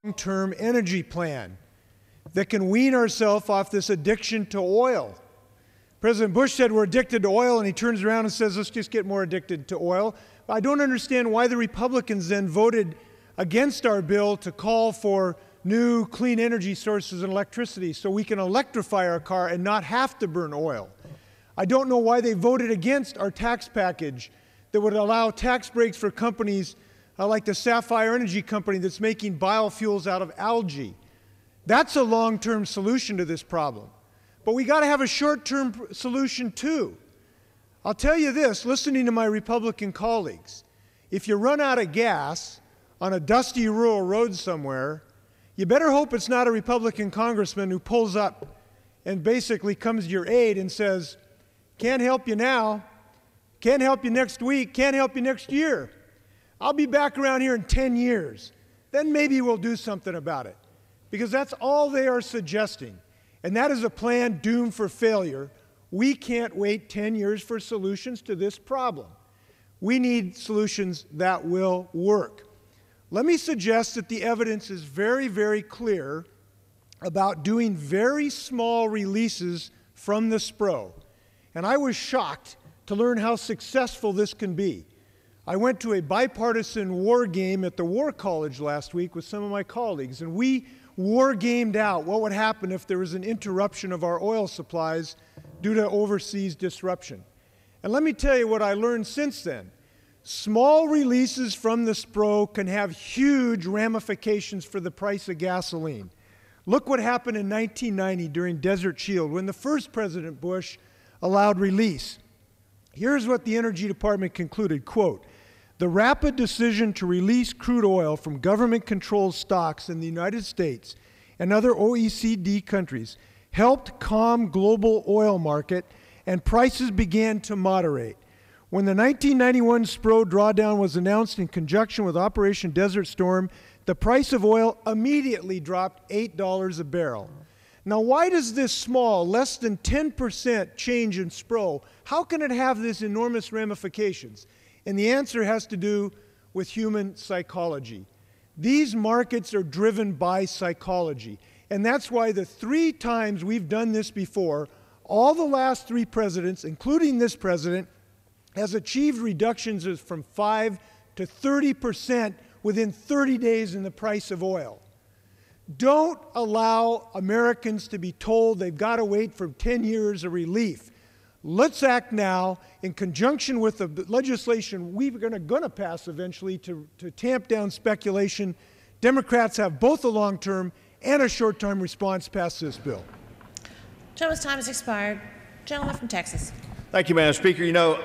long-term energy plan that can wean ourselves off this addiction to oil. President Bush said we're addicted to oil, and he turns around and says, let's just get more addicted to oil. I don't understand why the Republicans then voted against our bill to call for new clean energy sources and electricity so we can electrify our car and not have to burn oil. I don't know why they voted against our tax package that would allow tax breaks for companies like the Sapphire Energy Company that's making biofuels out of algae. That's a long-term solution to this problem. But we got to have a short-term solution too. I'll tell you this, listening to my Republican colleagues, if you run out of gas on a dusty rural road somewhere, you better hope it's not a Republican congressman who pulls up and basically comes to your aid and says, can't help you now, can't help you next week, can't help you next year. I'll be back around here in 10 years. Then maybe we'll do something about it. Because that's all they are suggesting. And that is a plan doomed for failure. We can't wait 10 years for solutions to this problem. We need solutions that will work. Let me suggest that the evidence is very, very clear about doing very small releases from the SPRO. And I was shocked to learn how successful this can be. I went to a bipartisan war game at the War College last week with some of my colleagues, and we war gamed out what would happen if there was an interruption of our oil supplies due to overseas disruption. And let me tell you what I learned since then. Small releases from the SPRO can have huge ramifications for the price of gasoline. Look what happened in 1990 during Desert Shield when the first President Bush allowed release. Here's what the Energy Department concluded, quote, the rapid decision to release crude oil from government-controlled stocks in the United States and other OECD countries helped calm global oil market and prices began to moderate. When the 1991 SPRO drawdown was announced in conjunction with Operation Desert Storm, the price of oil immediately dropped $8 a barrel. Now, why does this small, less than 10% change in SPRO, how can it have these enormous ramifications? And the answer has to do with human psychology. These markets are driven by psychology. And that's why the 3 times we've done this before, all the last 3 presidents, including this president, has achieved reductions of from 5 to 30% within 30 days in the price of oil. Don't allow Americans to be told they've got to wait for 10 years of relief. Let's act now in conjunction with the legislation we're going to pass eventually to tamp down speculation. Democrats have both a long-term and a short-term response past this bill. Gentleman's time has expired. Gentleman from Texas. Thank you, Madam Speaker. You know,